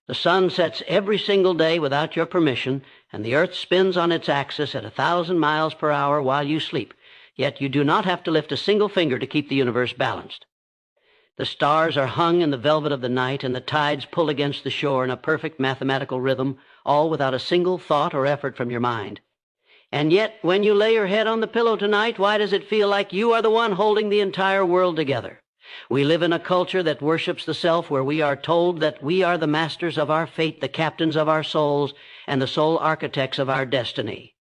The sun sets every single day without your permission, and the earth spins on its axis at 1,000 miles per hour while you sleep, yet you do not have to lift a single finger to keep the universe balanced. The stars are hung in the velvet of the night, and the tides pull against the shore in a perfect mathematical rhythm, all without a single thought or effort from your mind. And yet, when you lay your head on the pillow tonight, why does it feel like you are the one holding the entire world together? We live in a culture that worships the self, where we are told that we are the masters of our fate, the captains of our souls, and the sole architects of our destiny.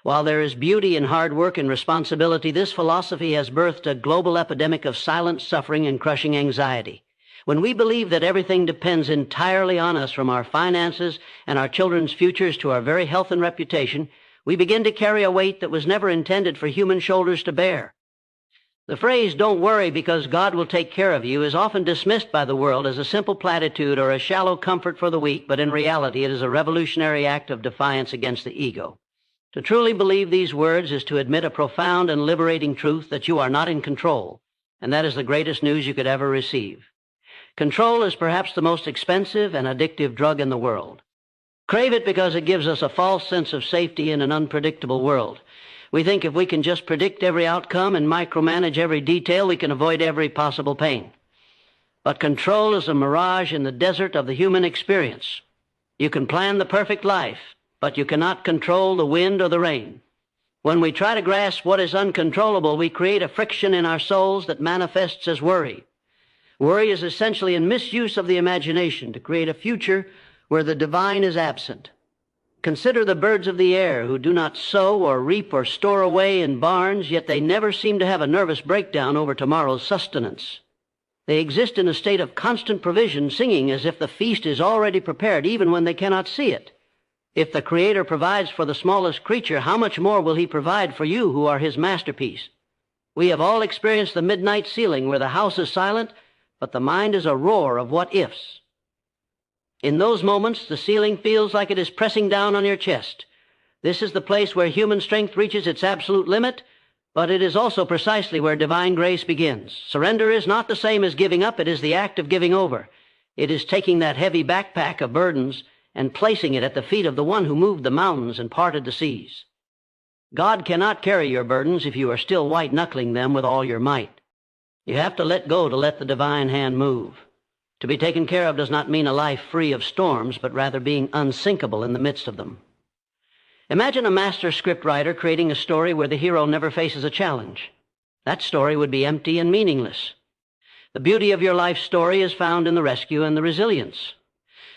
While there is beauty in hard work and responsibility, this philosophy has birthed a global epidemic of silent suffering and crushing anxiety. When we believe that everything depends entirely on us, from our finances and our children's futures to our very health and reputation, we begin to carry a weight that was never intended for human shoulders to bear. The phrase, "Don't worry because God will take care of you," is often dismissed by the world as a simple platitude or a shallow comfort for the weak, but in reality it is a revolutionary act of defiance against the ego. To truly believe these words is to admit a profound and liberating truth that you are not in control, and that is the greatest news you could ever receive. Control is perhaps the most expensive and addictive drug in the world. Crave it because it gives us a false sense of safety in an unpredictable world. We think if we can just predict every outcome and micromanage every detail, we can avoid every possible pain. But control is a mirage in the desert of the human experience. You can plan the perfect life, but you cannot control the wind or the rain. When we try to grasp what is uncontrollable, we create a friction in our souls that manifests as worry. Worry is essentially a misuse of the imagination to create a future where the divine is absent. Consider the birds of the air who do not sow or reap or store away in barns, yet they never seem to have a nervous breakdown over tomorrow's sustenance. They exist in a state of constant provision, singing as if the feast is already prepared, even when they cannot see it. If the Creator provides for the smallest creature, how much more will He provide for you who are His masterpiece? We have all experienced the midnight ceiling, where the house is silent, but the mind is a roar of what-ifs. In those moments, the ceiling feels like it is pressing down on your chest. This is the place where human strength reaches its absolute limit, but it is also precisely where divine grace begins. Surrender is not the same as giving up. It is the act of giving over. It is taking that heavy backpack of burdens and placing it at the feet of the one who moved the mountains and parted the seas. God cannot carry your burdens if you are still white-knuckling them with all your might. You have to let go to let the divine hand move. To be taken care of does not mean a life free of storms, but rather being unsinkable in the midst of them. Imagine a master scriptwriter creating a story where the hero never faces a challenge. That story would be empty and meaningless. The beauty of your life story is found in the rescue and the resilience.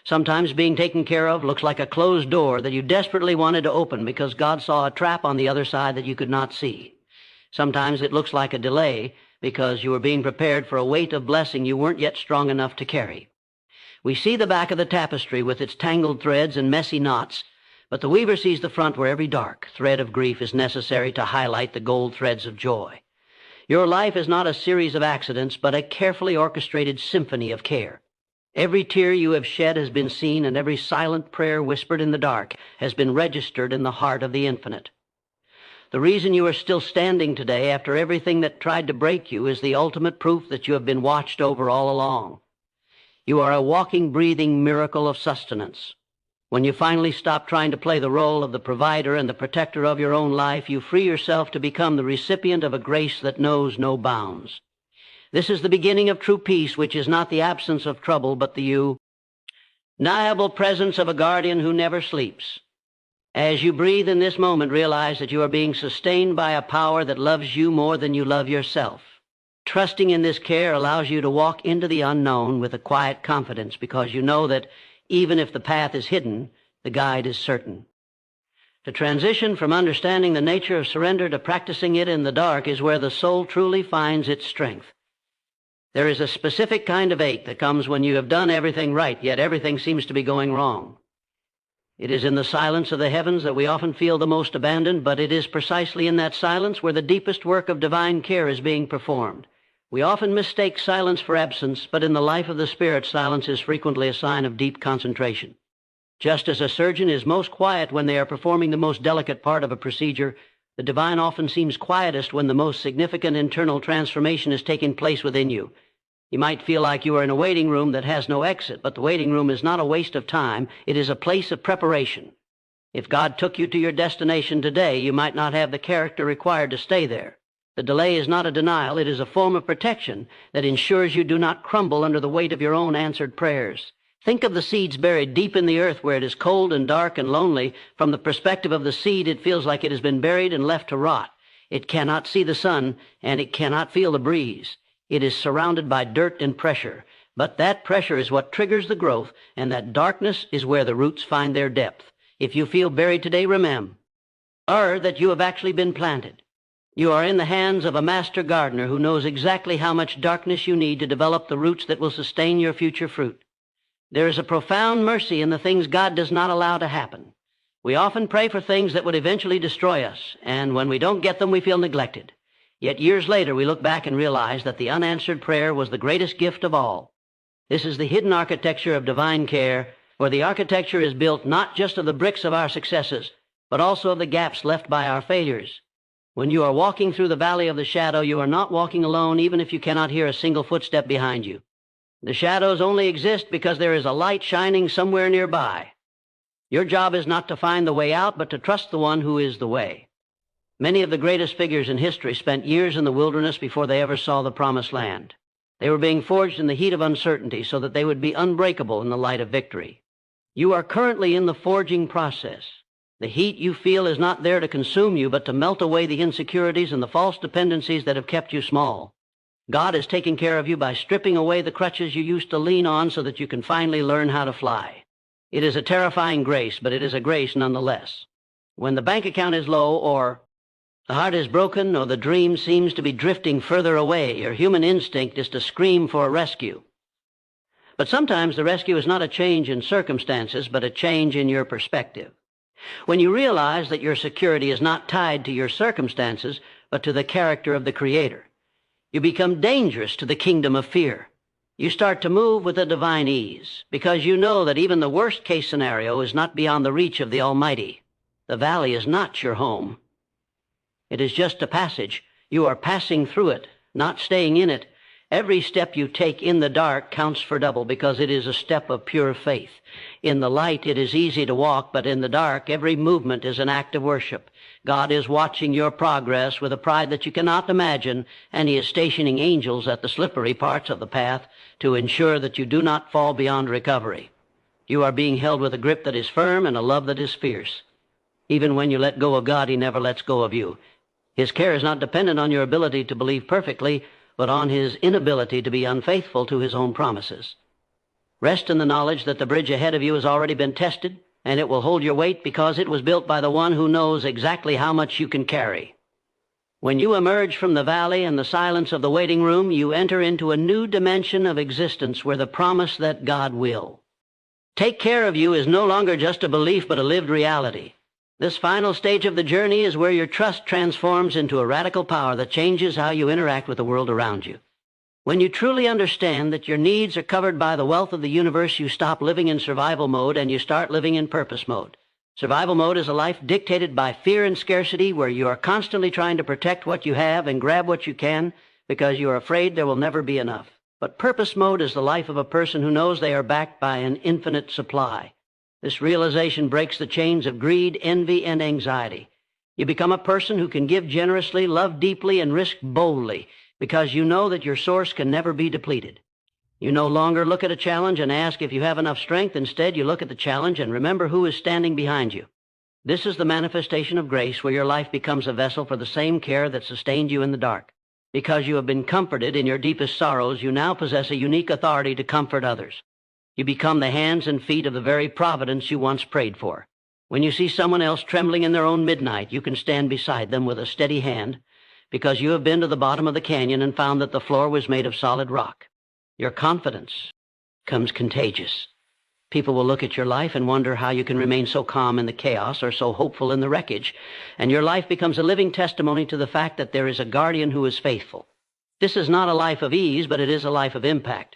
Sometimes being taken care of looks like a closed door that you desperately wanted to open because God saw a trap on the other side that you could not see. Sometimes it looks like a delay because you were being prepared for a weight of blessing you weren't yet strong enough to carry. We see the back of the tapestry with its tangled threads and messy knots, but the weaver sees the front where every dark thread of grief is necessary to highlight the gold threads of joy. Your life is not a series of accidents, but a carefully orchestrated symphony of care. Every tear you have shed has been seen, and every silent prayer whispered in the dark has been registered in the heart of the infinite. The reason you are still standing today after everything that tried to break you is the ultimate proof that you have been watched over all along. You are a walking, breathing miracle of sustenance. When you finally stop trying to play the role of the provider and the protector of your own life, you free yourself to become the recipient of a grace that knows no bounds. This is the beginning of true peace, which is not the absence of trouble, but the undeniable presence of a guardian who never sleeps. As you breathe in this moment, realize that you are being sustained by a power that loves you more than you love yourself. Trusting in this care allows you to walk into the unknown with a quiet confidence, because you know that even if the path is hidden, the guide is certain. To transition from understanding the nature of surrender to practicing it in the dark is where the soul truly finds its strength. There is a specific kind of ache that comes when you have done everything right, yet everything seems to be going wrong. It is in the silence of the heavens that we often feel the most abandoned, but it is precisely in that silence where the deepest work of divine care is being performed. We often mistake silence for absence, but in the life of the Spirit, silence is frequently a sign of deep concentration. Just as a surgeon is most quiet when they are performing the most delicate part of a procedure, the divine often seems quietest when the most significant internal transformation is taking place within you. You might feel like you are in a waiting room that has no exit, but the waiting room is not a waste of time. It is a place of preparation. If God took you to your destination today, you might not have the character required to stay there. The delay is not a denial. It is a form of protection that ensures you do not crumble under the weight of your own answered prayers. Think of the seeds buried deep in the earth where it is cold and dark and lonely. From the perspective of the seed, it feels like it has been buried and left to rot. It cannot see the sun, and it cannot feel the breeze. It is surrounded by dirt and pressure. But that pressure is what triggers the growth, and that darkness is where the roots find their depth. If you feel buried today, remember that you have actually been planted. You are in the hands of a master gardener who knows exactly how much darkness you need to develop the roots that will sustain your future fruit. There is a profound mercy in the things God does not allow to happen. We often pray for things that would eventually destroy us, and when we don't get them, we feel neglected. Yet years later, we look back and realize that the unanswered prayer was the greatest gift of all. This is the hidden architecture of divine care, where the architecture is built not just of the bricks of our successes, but also of the gaps left by our failures. When you are walking through the valley of the shadow, you are not walking alone, even if you cannot hear a single footstep behind you. The shadows only exist because there is a light shining somewhere nearby. Your job is not to find the way out, but to trust the one who is the way. Many of the greatest figures in history spent years in the wilderness before they ever saw the promised land. They were being forged in the heat of uncertainty so that they would be unbreakable in the light of victory. You are currently in the forging process. The heat you feel is not there to consume you, but to melt away the insecurities and the false dependencies that have kept you small. God is taking care of you by stripping away the crutches you used to lean on so that you can finally learn how to fly. It is a terrifying grace, but it is a grace nonetheless. When the bank account is low, or the heart is broken, or the dream seems to be drifting further away, your human instinct is to scream for a rescue. But sometimes the rescue is not a change in circumstances, but a change in your perspective. When you realize that your security is not tied to your circumstances, but to the character of the Creator, you become dangerous to the kingdom of fear. You start to move with a divine ease, because you know that even the worst-case scenario is not beyond the reach of the Almighty. The valley is not your home. It is just a passage. You are passing through it, not staying in it. Every step you take in the dark counts for double because it is a step of pure faith. In the light, it is easy to walk, but in the dark, every movement is an act of worship. God is watching your progress with a pride that you cannot imagine, and He is stationing angels at the slippery parts of the path to ensure that you do not fall beyond recovery. You are being held with a grip that is firm and a love that is fierce. Even when you let go of God, He never lets go of you. His care is not dependent on your ability to believe perfectly, but on His inability to be unfaithful to His own promises. Rest in the knowledge that the bridge ahead of you has already been tested, and it will hold your weight because it was built by the one who knows exactly how much you can carry. When you emerge from the valley and the silence of the waiting room, you enter into a new dimension of existence where the promise that God will take care of you is no longer just a belief but a lived reality. This final stage of the journey is where your trust transforms into a radical power that changes how you interact with the world around you. When you truly understand that your needs are covered by the wealth of the universe, you stop living in survival mode and you start living in purpose mode. Survival mode is a life dictated by fear and scarcity, where you are constantly trying to protect what you have and grab what you can because you are afraid there will never be enough. But purpose mode is the life of a person who knows they are backed by an infinite supply. This realization breaks the chains of greed, envy, and anxiety. You become a person who can give generously, love deeply, and risk boldly because you know that your source can never be depleted. You no longer look at a challenge and ask if you have enough strength. Instead, you look at the challenge and remember who is standing behind you. This is the manifestation of grace, where your life becomes a vessel for the same care that sustained you in the dark. Because you have been comforted in your deepest sorrows, you now possess a unique authority to comfort others. You become the hands and feet of the very providence you once prayed for. When you see someone else trembling in their own midnight, you can stand beside them with a steady hand because you have been to the bottom of the canyon and found that the floor was made of solid rock. Your confidence becomes contagious. People will look at your life and wonder how you can remain so calm in the chaos or so hopeful in the wreckage, and your life becomes a living testimony to the fact that there is a guardian who is faithful. This is not a life of ease, but it is a life of impact.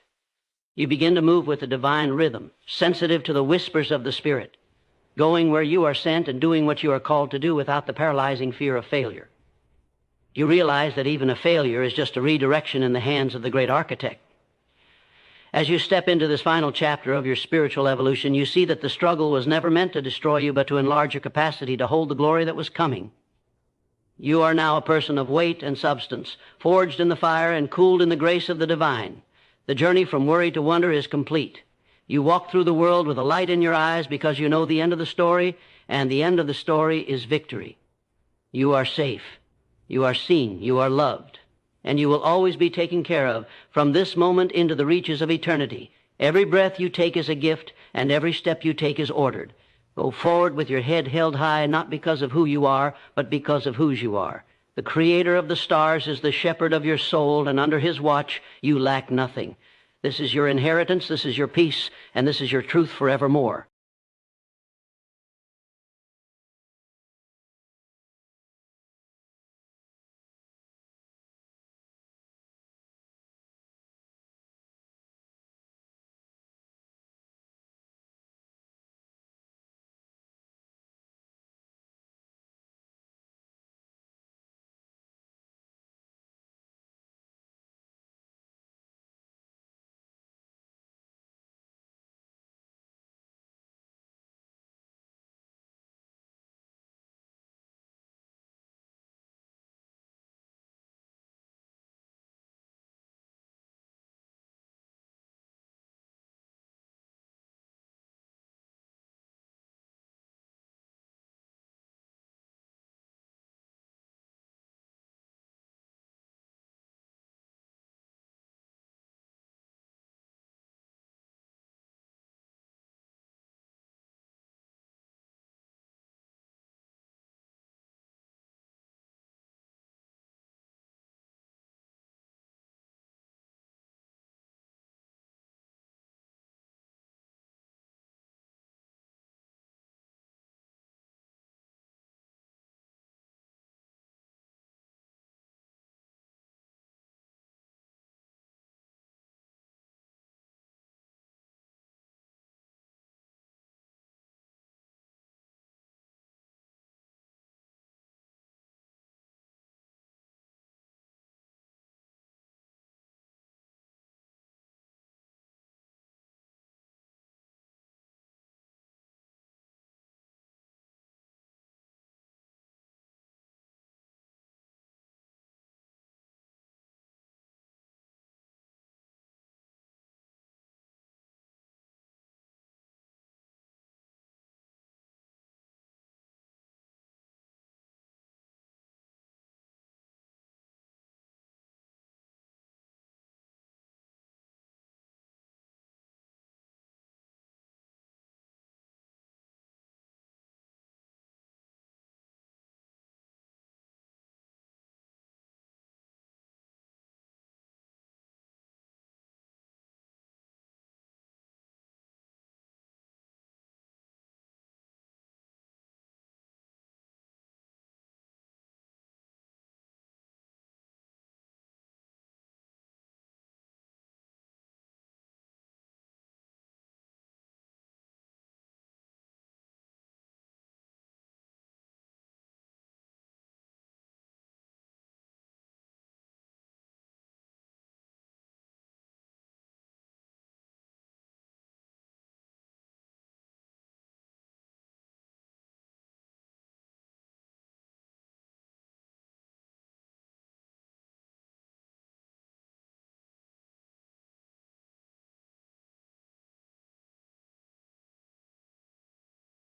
You begin to move with a divine rhythm, sensitive to the whispers of the Spirit, going where you are sent and doing what you are called to do without the paralyzing fear of failure. You realize that even a failure is just a redirection in the hands of the great architect. As you step into this final chapter of your spiritual evolution, you see that the struggle was never meant to destroy you, but to enlarge your capacity to hold the glory that was coming. You are now a person of weight and substance, forged in the fire and cooled in the grace of the divine. The journey from worry to wonder is complete. You walk through the world with a light in your eyes because you know the end of the story, and the end of the story is victory. You are safe. You are seen. You are loved. And you will always be taken care of from this moment into the reaches of eternity. Every breath you take is a gift, and every step you take is ordered. Go forward with your head held high, not because of who you are, but because of whose you are. The Creator of the stars is the shepherd of your soul, and under his watch you lack nothing. This is your inheritance, this is your peace, and this is your truth forevermore.